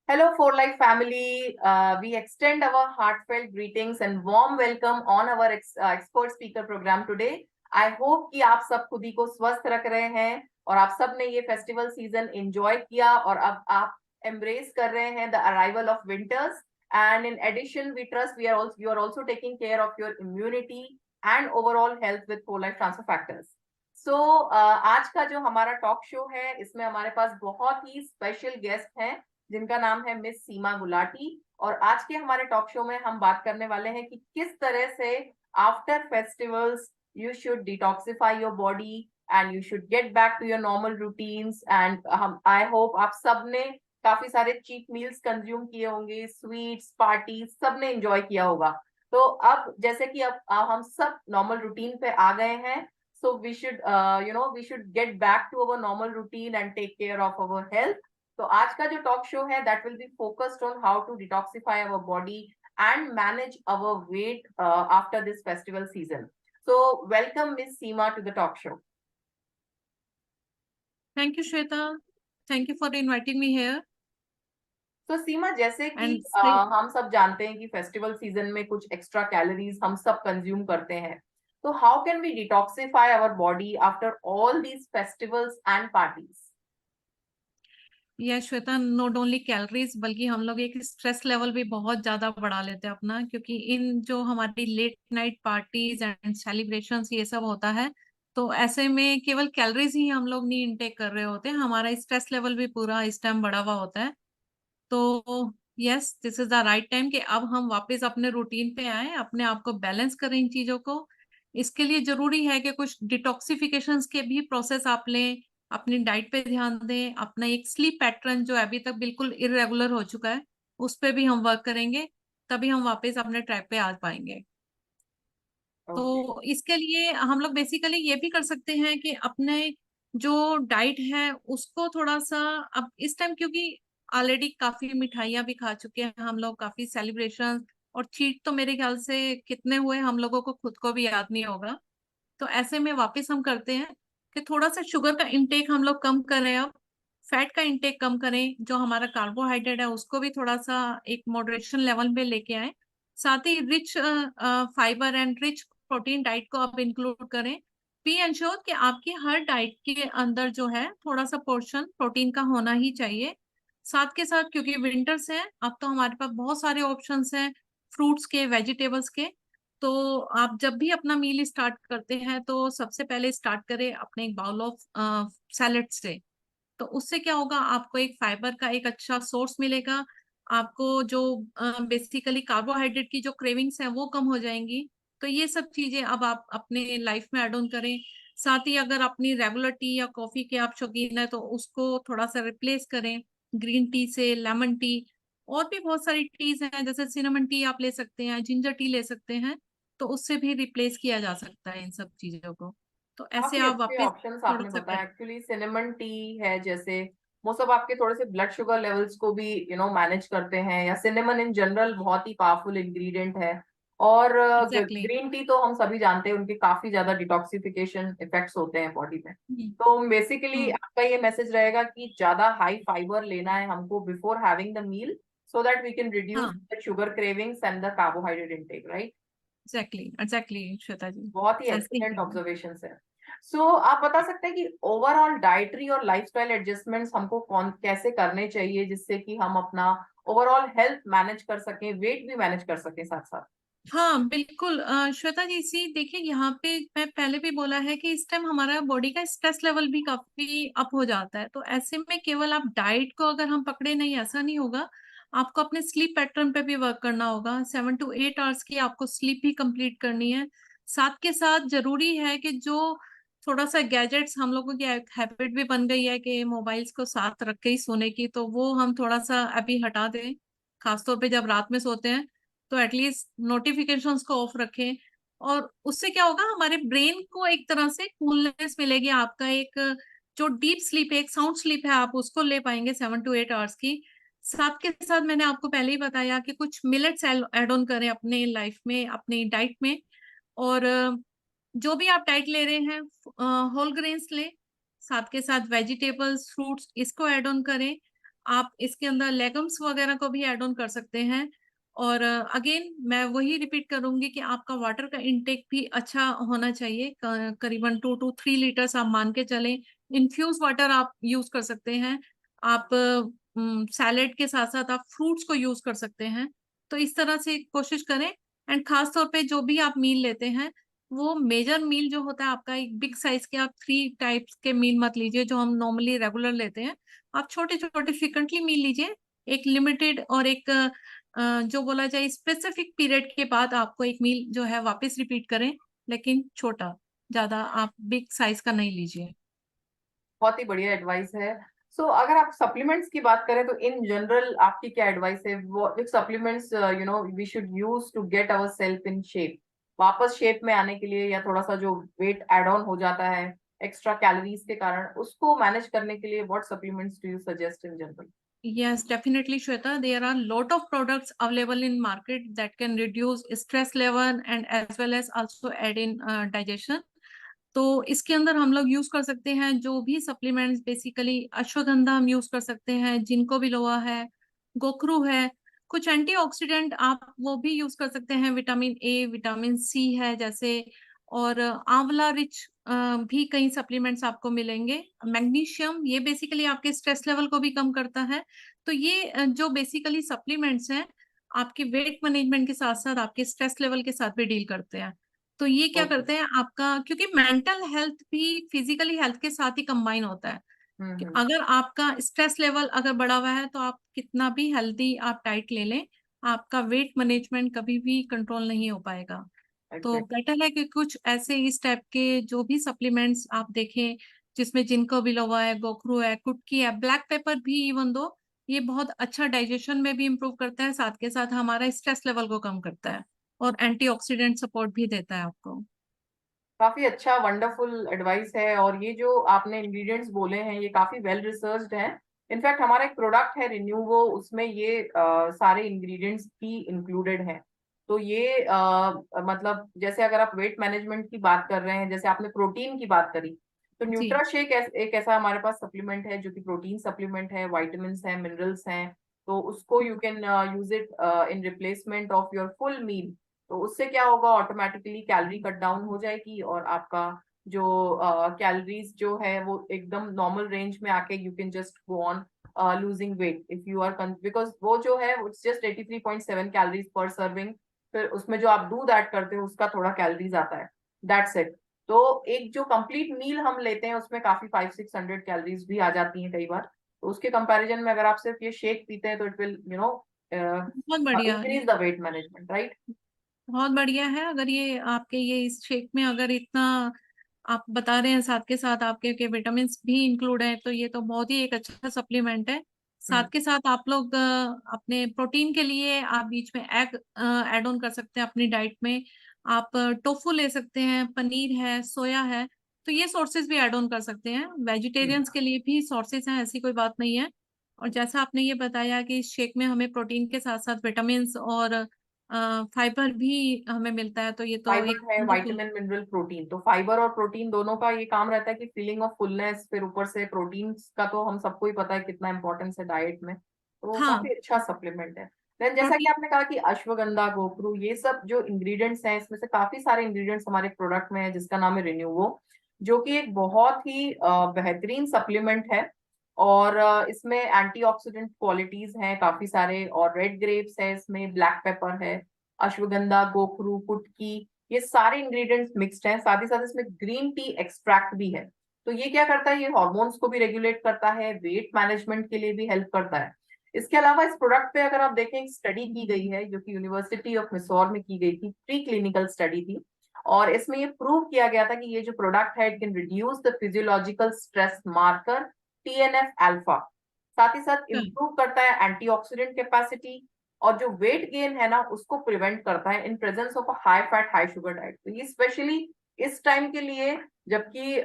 Hello, For Life family. We extend our heartfelt greetings and warm welcome on our expert speaker program today. I hope कि आप सब खुद ही को स्वस्थ रख रहे हैं और आप सब ने ये फेस्टिवल सीजन एंजॉय किया और अब आप embrace कर रहे हैं the arrival of winters. And in addition, we trust you are also taking care of your immunity and overall health with For Life transfer factors. So आज का जो हमारा टॉक शो है इसमें हमारे पास बहुत ही स्पेशल गेस्ट हैं जिनका नाम है मिस सीमा गुलाटी। और आज के हमारे टॉक शो में हम बात करने वाले हैं कि किस तरह से after festivals you should detoxify your body and you should get back to your normal routines. And हम आई होप आप सब ने काफी सारे चीट मील्स कंज्यूम किए होंगे, स्वीट्स पार्टी सब ने एंजॉय किया होगा। तो अब जैसे कि अब हम सब नॉर्मल रूटीन पे आ गए हैं, so we should get back to our normal routine and take care of our health. तो आज का जो टॉक शो है that will be focused on how to detoxify our body and manage our weight after this festival season. So welcome miss Seema to the talk show. Thank you, Shweta. Thank you for inviting me here. तो सीमा, जैसे कि And say, हम सब जानते हैं कि festival season में कुछ एक्स्ट्रा कैलोरीज हम सब कंज्यूम करते हैं, तो how can we detoxify our body after all these festivals and parties? यह श्वेता, नॉट ओनली कैलोरीज बल्कि हम लोग एक स्ट्रेस लेवल भी बहुत ज्यादा बढ़ा लेते हैं अपना, क्योंकि इन जो हमारी late night parties and celebrations ये सब होता है, तो ऐसे में केवल कैलोरीज ही हम लोग नहीं इनटेक कर रहे होते, हमारा स्ट्रेस लेवल भी पूरा इस टाइम बढ़ा हुआ होता है। तो yes, this is the right time कि अब हम वापस अपने रूटीन पे आए, अपने आप को बैलेंस करें इन चीजों को। इसके लिए जरूरी है कि कुछ डिटॉक्सिफिकेशंस के भी प्रोसेस आप लें, अपनी डाइट पे ध्यान दें, अपना एक स्लीप पैटर्न जो अभी तक बिल्कुल इरेगुलर हो चुका है उस पे भी हम वर्क करेंगे, तभी हम वापस अपने ट्रैक पे आ पाएंगे। ओके। तो इसके लिए हम लोग बेसिकली ये भी कर सकते हैं कि अपने जो डाइट है उसको थोड़ा सा, अब इस टाइम क्योंकि ऑलरेडी काफी मिठाइयाँ भी खा चुके हैं हम लोग, काफी सेलिब्रेशन और चीट तो मेरे ख्याल से कितने हुए हम लोगों को खुद को भी याद नहीं होगा। तो ऐसे में वापस हम करते हैं कि थोड़ा सा शुगर का इंटेक हम लोग कम करें, अब फैट का इंटेक कम करें, जो हमारा कार्बोहाइड्रेट है उसको भी थोड़ा सा एक मॉडरेशन लेवल में लेके आए, साथ ही rich fibre and rich protein diet को आप इंक्लूड करें। बी एंश्योर कि आपकी हर डाइट के अंदर जो है थोड़ा सा पोर्शन प्रोटीन का होना ही चाहिए। साथ के साथ क्योंकि विंटर्स है, अब तो हमारे पास बहुत सारे ऑप्शंस हैं फ्रूट्स के, वेजिटेबल्स के। तो आप जब भी अपना मील स्टार्ट करते हैं तो सबसे पहले स्टार्ट करें अपने एक बाउल ऑफ सैलेड से। तो उससे क्या होगा, आपको एक फाइबर का एक अच्छा सोर्स मिलेगा, आपको जो बेसिकली कार्बोहाइड्रेट की जो क्रेविंग्स है वो कम हो जाएंगी। तो ये सब चीजें अब आप अपने लाइफ में ऐड ऑन करें। साथ ही अगर अपनी रेगुलर टी या कॉफी के आप शौकीन है तो उसको थोड़ा सा रिप्लेस करें ग्रीन टी से, लेमन टी, और भी बहुत सारी टीज हैं जैसे सिनेमन टी आप ले सकते हैं, जिंजर टी ले सकते हैं। तो उससे भी रिप्लेस किया जा सकता है इन सब चीजों को। तो ऐसे काफी आप अच्छे वापस ऑप्शंस थोड़ा आपने सा बताया। कर। एक्चुअली सिनेमन टी है जैसे, वो सब आपके थोड़े से ब्लड शुगर लेवल्स को भी मैनेज करते हैं, या सिनेमन इन जनरल बहुत ही पावरफुल इंग्रेडिएंट है। और एग्जैक्टली। ग्रीन टी तो हम सभी जानते हैं उनके काफी ज्यादा डिटॉक्सिफिकेशन इफेक्ट्स होते हैं बॉडी में। तो बेसिकली हम्म। आपका ये मैसेज रहेगा कि ज्यादा हाई फाइबर लेना है हमको before having the meal, so that we can reduce हाँ, the sugar cravings and the carbohydrate intake, right? Exactly exactly Shweta ji, बहुत ही ऐसे ही एक्सीलेंट करना। ऑब्जर्वेशन है। सो आप बता सकते हैं कि ओवरऑल डाइटरी और लाइफस्टाइल एडजस्टमेंट्स हमको कौन कैसे करने चाहिए जिससे कि हम अपना ओवरऑल हेल्थ मैनेज कर सकें, वेट भी मैनेज कर सकें साथ साथ? हाँ बिल्कुल, श्वेता जी, सी देखिए यहाँ पे मैं पहले भी बोला है कि इस टाइम हमारा बॉडी का स्ट्रेस लेवल भी काफी अप हो जाता है, तो ऐसे में केवल आप डाइट को अगर हम पकड़े नहीं, ऐसा नहीं होगा। आपको अपने स्लीप पैटर्न पे भी वर्क करना होगा, 7 to 8 आवर्स की आपको स्लीप भी कंप्लीट करनी है। साथ के साथ जरूरी है कि जो थोड़ा सा गैजेट्स हम लोगों की हैबिट भी बन गई है कि मोबाइल्स को साथ रख के ही सोने की, तो वो हम थोड़ा सा अभी हटा दें, खासतौर पे जब रात में सोते हैं तो एटलीस्ट नोटिफिकेशंस को ऑफ रखें। और उससे क्या होगा, हमारे ब्रेन को एक तरह से कूलनेस मिलेगी, आपका एक जो डीप स्लीप है, एक साउंड स्लीप है, आप उसको ले पाएंगे 7 to 8 आवर्स की। साथ के साथ मैंने आपको पहले ही बताया कि कुछ मिलेट्स ऐड ऑन करें अपने लाइफ में, अपनी डाइट में। और जो भी आप डाइट ले रहे हैं, होल ग्रेन्स लें, साथ के साथ वेजिटेबल्स, फ्रूट्स, इसको ऐड ऑन करें। आप इसके अंदर लेगम्स वगैरह को भी ऐड ऑन कर सकते हैं। और अगेन मैं वही रिपीट करूंगी कि आपका वाटर का इनटेक भी अच्छा होना चाहिए, करीबन 2 to 3 लीटर्स आप मान के चलें। इन्फ्यूज वाटर आप यूज कर सकते हैं। आप सैलेड के साथ साथ आप फ्रूट्स को यूज कर सकते हैं। तो इस तरह से कोशिश करें। एंड खास तौर पे जो भी आप मील लेते हैं, वो मेजर मील जो होता है आपका, एक बिग साइज के आप 3 टाइप्स के मील मत लीजिए जो हम नॉर्मली रेगुलर लेते हैं। आप छोटे छोटे फ्रिक्वेंटली मील लीजिए। एक लिमिटेड और एक जो बोला जाए स्पेसिफिक पीरियड के बाद आपको एक मील जो है वापस रिपीट करें, लेकिन छोटा, ज्यादा आप बिग साइज का नहीं लीजिए। बहुत ही बढ़िया एडवाइस है। सो अगर आप सप्लीमेंट्स की बात करें तो इन जनरल आपकी क्या एडवाइस है, which supplements we should use to get our self in shape, वापस शेप में आने के लिए, या थोड़ा सा जो वेट एड ऑन हो जाता है एक्स्ट्रा कैलोरीज के कारण, उसको मैनेज करने के लिए what supplements do you suggest in general? Yes, definitely, Shweta. There are lot of products available in market that can reduce stress level and as well as also aid in digestion. तो इसके अंदर हम लोग use कर सकते हैं जो भी सप्लीमेंट्स, बेसिकली अश्वगंधा हम यूज कर सकते हैं, जिनको बिलोवा है, गोखरू है। कुछ एंटीऑक्सीडेंट आप वो भी यूज कर सकते हैं, विटामिन ए, विटामिन सी है जैसे। और आंवला रिच भी कई सप्लीमेंट्स आपको मिलेंगे। मैग्नीशियम, ये बेसिकली आपके स्ट्रेस लेवल को भी कम करता है। तो ये जो बेसिकली सप्लीमेंट्स हैं, आपके वेट मैनेजमेंट के साथ साथ आपके स्ट्रेस लेवल के साथ भी डील करते हैं। तो ये क्या ओके। करते हैं आपका, क्योंकि मेंटल हेल्थ भी फिजिकली हेल्थ के साथ ही कंबाइन होता है। कि हम्म। अगर आपका स्ट्रेस लेवल अगर बढ़ा हुआ है तो आप कितना भी हेल्दी आप डाइट ले लें, आपका वेट मैनेजमेंट कभी भी कंट्रोल नहीं हो पाएगा। तो एग्जैक्ट। बेटर है कि कुछ ऐसे इस टाइप के जो भी सप्लीमेंट्स आप देखें, जिसमें जिंको बिलोवा है, गोखरू है, कुटकी है, ब्लैक पेपर भी, इवन दो ये बहुत अच्छा डाइजेशन में भी इम्प्रूव करता है, साथ के साथ हमारा स्ट्रेस लेवल को कम करता है और एंटीऑक्सीडेंट सपोर्ट भी देता है आपको। काफी अच्छा वंडरफुल एडवाइस है, और ये जो आपने इंग्रेडिएंट्स बोले हैं ये काफी वेल रिसर्च्ड हैं। इनफैक्ट हमारा एक प्रोडक्ट है रिन्यूवो, उसमें ये सारे इंग्रेडिएंट्स भी इंक्लूडेड हैं। तो ये मतलब जैसे अगर आप वेट मैनेजमेंट की बात कर रहे हैं, जैसे आपने प्रोटीन की बात करी, तो जी न्यूट्राशेक एक ऐसा हमारे पास सप्लीमेंट है जो कि प्रोटीन सप्लीमेंट है, वाइटामिन हैं, मिनरल्स हैं। तो उसको you can use it in replacement of your full meal. तो उससे क्या होगा, ऑटोमेटिकली कैलोरी कट डाउन हो जाएगी, और आपका जो कैलोरीज जो है वो एकदम नॉर्मल रेंज में आके you can just go on losing weight if you are, because वो जो है it's just 83.7 calories per serving. फिर उसमें जो आप दूध ऐड करते हो उसका थोड़ा कैलोरीज आता है, दैट्स इट। तो एक जो कंप्लीट मील हम लेते हैं उसमें काफी 500-600 कैलोरीज भी आ जाती हैं कई बार। तो उसके कंपैरिजन में अगर आप सिर्फ ये शेक पीते हैं तो इट विल बहुत बढ़िया, increase the weight management, right? बहुत बढ़िया है। अगर ये आपके ये इस शेक में अगर इतना आप बता रहे हैं, साथ के साथ आपके के विटामिन भी इंक्लूड है, तो ये तो बहुत ही एक अच्छा सप्लीमेंट है। साथ हम्म। के साथ आप लोग अपने प्रोटीन के लिए आप बीच में एग ऐड ऑन कर सकते हैं अपनी डाइट में। आप टोफू ले सकते हैं, पनीर है, सोया है। तो ये सोर्सेज भी ऐड ऑन कर सकते हैं। वेजिटेरियंस के लिए भी सोर्सेज हैं, ऐसी कोई बात नहीं है। और जैसा आपने ये बताया कि इस शेक में हमें प्रोटीन के साथ साथ विटामिन और फाइबर भी हमें मिलता है, तो ये तो फाइबर एक है, वंडरफुल। विटामिन, मिनरल, प्रोटीन, तो फाइबर और प्रोटीन दोनों का ये काम रहता है कि फीलिंग ऑफ फुलनेस, फिर ऊपर से प्रोटीन का तो हम सबको ही पता है कितना इंपॉर्टेंस है डाइट में, तो वो हाँ, काफी अच्छा सप्लीमेंट है। देन जैसा कि प्रोटीन। आपने कहा कि अश्वगंधा, गोखरू, ये सब जो इंग्रेडिएंट्स हैं, इसमें से काफी सारे इंग्रेडिएंट्स हमारे प्रोडक्ट में है जिसका नाम है रिन्यूवो, जो कि एक बहुत ही बेहतरीन सप्लीमेंट है। और इसमें एंटीऑक्सीडेंट क्वालिटीज हैं काफी सारे, और रेड ग्रेप्स है, इसमें ब्लैक पेपर है, अश्वगंधा, गोखरू, कुटकी, ये सारे इंग्रेडिएंट्स मिक्स्ड हैं। साथ ही साथ इसमें ग्रीन टी एक्सट्रैक्ट भी है। तो ये क्या करता है, ये हॉर्मोन्स को भी रेगुलेट करता है, वेट मैनेजमेंट के लिए भी हेल्प करता है। इसके अलावा इस प्रोडक्ट पे अगर आप देखें, एक स्टडी की गई है जो कि यूनिवर्सिटी ऑफ मिसौर में की गई थी, प्री क्लिनिकल स्टडी थी। और इसमें ये प्रूव किया गया था कि ये जो प्रोडक्ट है it can reduce the physiological stress marker TNF alpha, साथ ही साथ इम्प्रूव करता है एंटीऑक्सीडेंट कैपेसिटी, और जो वेट गेन है ना उसको प्रिवेंट करता है in presence of a high fat high sugar diet. तो ये स्पेशली इस टाइम के लिए, जबकि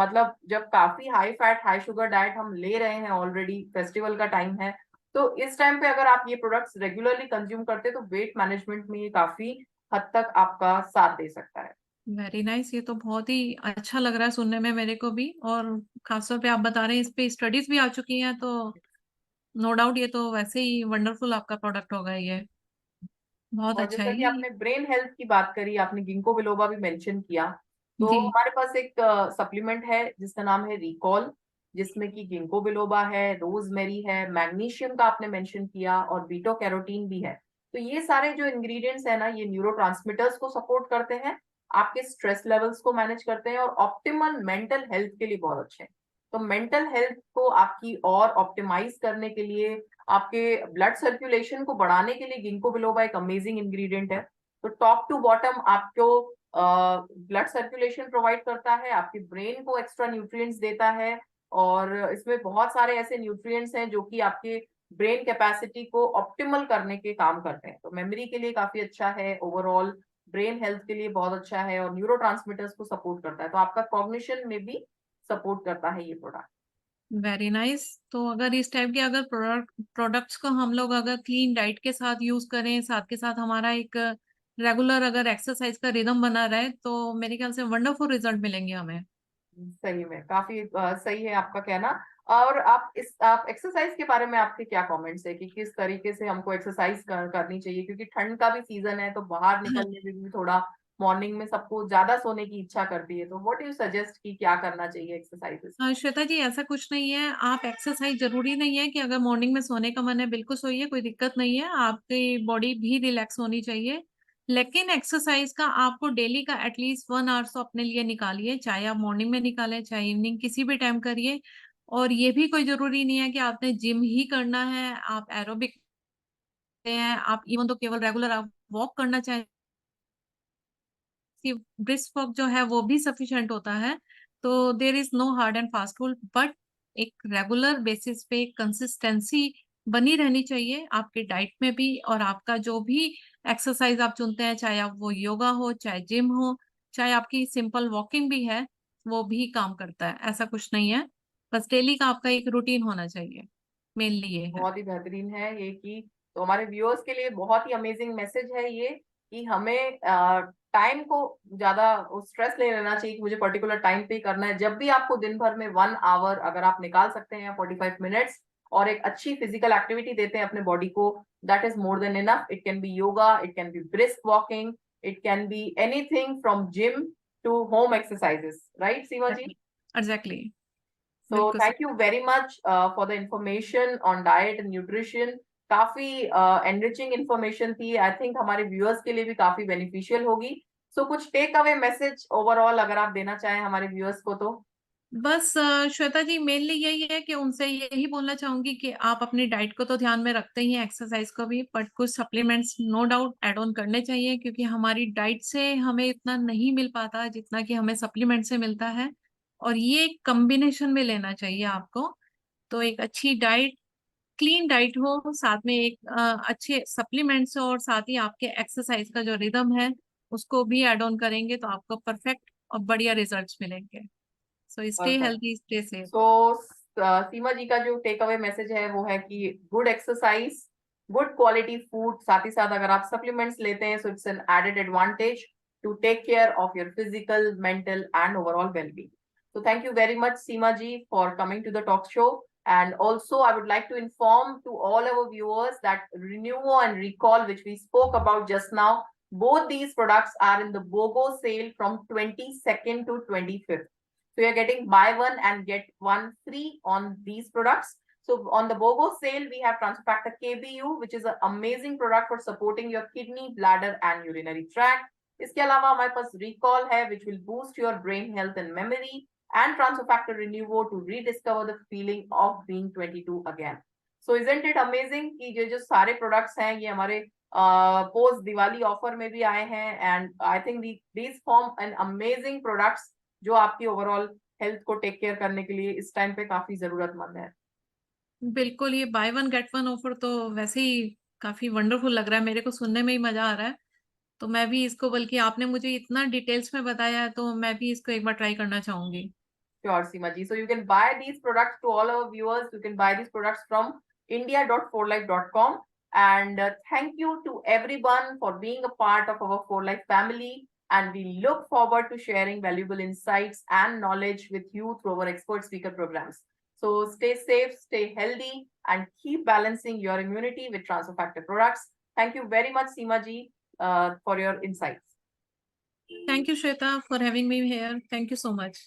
मतलब जब काफी high fat high sugar diet हम ले रहे हैं, ऑलरेडी फेस्टिवल का टाइम है, तो इस टाइम पे अगर आप ये प्रोडक्ट्स रेगुलरली कंज्यूम करते हैं तो वेट मैनेजमेंट में ये काफी हद तक आपका साथ दे सकता है। वेरी नाइस, ये तो बहुत ही अच्छा लग रहा है सुनने में मेरे को भी। और खासतौर पे आप बता रहे हैं इस पे स्टडीज भी आ चुकी हैं, तो नो डाउट ये तो वैसे ही वंडरफुल आपका प्रोडक्ट होगा ये, बहुत और अच्छा जैसा है कि ये। आपने ब्रेन हेल्थ की बात करी, आपने गिंको बिलोबा भी मेंशन किया, तो जी। हमारे पास एक सप्लीमेंट है जिसका नाम है रिकॉल, जिसमें कि गिंको बिलोबा है, रोजमेरी है, मैग्नीशियम का आपने मेंशन किया, और बीटा कैरोटीन भी है। तो ये सारे जो इंग्रेडिएंट्स है ना, ये न्यूरोट्रांसमीटर्स को सपोर्ट करते हैं, आपके स्ट्रेस लेवल्स को मैनेज करते हैं, और ऑप्टिमल मेंटल हेल्थ के लिए बहुत अच्छे हैं। तो मेंटल हेल्थ को आपकी और ऑप्टिमाइज करने के लिए, आपके ब्लड सर्कुलेशन को बढ़ाने के लिए गिंको बिलोबा एक अमेजिंग इंग्रेडिएंट है। तो टॉप टू बॉटम आपको ब्लड सर्कुलेशन प्रोवाइड करता है, आपके ब्रेन को एक्स्ट्रा न्यूट्रिएंट्स देता है, और इसमें बहुत सारे ऐसे न्यूट्रिएंट्स हैं जो कि आपके ब्रेन कैपेसिटी को ऑप्टिमल करने के काम करते हैं। तो मेमोरी के लिए काफी अच्छा है, ओवरऑल ब्रेन हेल्थ के लिए बहुत अच्छा है, और न्यूरोट्रांसमीटर्स को सपोर्ट करता है, तो आपका कॉग्निशन में भी सपोर्ट करता है ये प्रोडक्ट। Very nice. तो अगर इस टाइप के अगर प्रोडक्ट्स को हम लोग अगर क्लीन डाइट के साथ यूज करें, साथ के साथ हमारा एक रेगुलर अगर एक्सरसाइज का रिदम बना रहे, तो मेरे ख्याल से वंडरफुल रिजल्ट मिलेंगे हमें। सही में काफी सही है आपका कहना। और आप एक्सरसाइज के बारे में आपके क्या कमेंट्स है कि किस तरीके से हमको एक्सरसाइज करनी चाहिए, क्योंकि ठंड का भी सीजन है, तो बाहर निकलने में भी थोड़ा मॉर्निंग में सबको ज्यादा सोने की इच्छा करती है, तो व्हाट यू सजेस्ट कि क्या करना चाहिए एक्सरसाइजेस में? श्वेता जी, ऐसा कुछ नहीं है। आप एक्सरसाइज जरूरी नहीं है कि अगर मॉर्निंग में सोने का मन है बिल्कुल सोइए, कोई दिक्कत नहीं है, आपकी बॉडी भी रिलैक्स होनी चाहिए। लेकिन एक्सरसाइज का आपको डेली का एटलीस्ट 1 आवर तो अपने लिए निकालिए, चाहे आप मॉर्निंग में निकालें चाहे इवनिंग, किसी भी टाइम करिए। और ये भी कोई जरूरी नहीं है कि आपने जिम ही करना है, आप एरोबिक हैं, आप इवन तो केवल रेगुलर आप वॉक करना चाहें, कि ब्रिस्क वॉक जो है वो भी सफिशिएंट होता है। तो there is no hard and fast rule, but एक रेगुलर बेसिस पे कंसिस्टेंसी बनी रहनी चाहिए आपके डाइट में भी, और आपका जो भी एक्सरसाइज आप चुनते हैं, चाहे आप वो योगा हो, चाहे जिम हो, चाहे आपकी सिंपल वॉकिंग भी है, वो भी काम करता है। ऐसा कुछ नहीं है, बस डेली का आपका एक रूटीन होना चाहिए, मेनली ये है। बहुत ही बेहतरीन है ये कि, तो हमारे व्यूअर्स के लिए बहुत ही अमेजिंग मैसेज है ये, कि हमें टाइम को ज्यादा स्ट्रेस ले लेना चाहिए कि मुझे पर्टिकुलर टाइम पे ही करना है। जब भी आपको दिन भर में 1 आवर अगर आप निकाल सकते हैं, 45 मिनट्स, और एक अच्छी फिजिकल एक्टिविटी देते हैं अपने बॉडी को, that is more than enough. It can be yoga, it can be brisk walking, it can be anything from gym to home exercises, right Seema ji? Exactly. So बिल्कुल thank you very much for the information on diet and nutrition. काफी enriching information थी, I think हमारे viewers के लिए भी काफी beneficial होगी। सो कुछ टेक अवे मैसेज ओवरऑल अगर आप देना चाहें हमारे व्यूअर्स को तो? बस श्वेता जी, मेनली यही है कि उनसे यही बोलना चाहूंगी कि आप अपनी डाइट को तो ध्यान में रखते ही हैं, एक्सरसाइज को भी, बट कुछ supplements no doubt add on करने चाहिए, क्योंकि हमारी डाइट से हमें इतना नहीं मिल पाता जितना कि हमें सप्लीमेंट से मिलता है। और ये एक कॉम्बिनेशन में लेना चाहिए आपको। तो एक अच्छी डाइट, क्लीन डाइट हो, साथ में एक अच्छे सप्लीमेंट्स हो, और साथ ही आपके एक्सरसाइज का जो रिदम है उसको भी ऐड ऑन करेंगे, तो आपको परफेक्ट और बढ़िया रिजल्ट्स मिलेंगे। So stay perfect. Healthy, stay safe. So Seema ji का जो टेक अवे मैसेज है वो है कि good exercise, good quality food, साथ ही साथ अगर आप सप्लीमेंट्स लेते हैं, so it's an added advantage to take care of your physical, mental and overall wellbeing. So thank you very much, Seema ji, for coming to the talk show. And also, I would like to inform to all our viewers that Renewo and Recall, which we spoke about just now, both these products are in the BOGO sale from 22nd to 25th. So you're getting buy one and get one free on these products. So on the BOGO sale, we have Transfactor KBU, which is an amazing product for supporting your kidney, bladder, and urinary tract. इसके अलावा हमारे पास Recall है, which will boost your brain health and memory, and Transfactor Renewo to rediscover the feeling of being 22 again. So isn't it amazing कि जो सारे products हैं ये हमारे पोस्ट दिवाली ऑफर में भी आए हैं, and I think these form an amazing products जो आपकी ओवरऑल हेल्थ को टेक केयर करने के लिए इस टाइम पे काफी जरूरतमंद है। बिल्कुल, ये by one get one offer तो वैसे ही काफी वंडरफुल लग रहा है, मेरे को सुनने में ही मजा आ रहा है। तो मैं भी इसको, बल्कि आपने मुझे इतना डिटेल्स में बताया है, तो मैं भी इसको एक बार ट्राई करना चाहूंगी। Sure, Seema ji. So you can buy these products, to all our viewers. You can buy these products from india.4life.com. And thank you to everyone for being a part of our 4Life family. And we look forward to sharing valuable insights and knowledge with you through our expert speaker programs. So stay safe, stay healthy, and keep balancing your immunity with transfer factor products. Thank you very much, Seema ji, for your insights. Thank you, Shweta, for having me here. Thank you so much.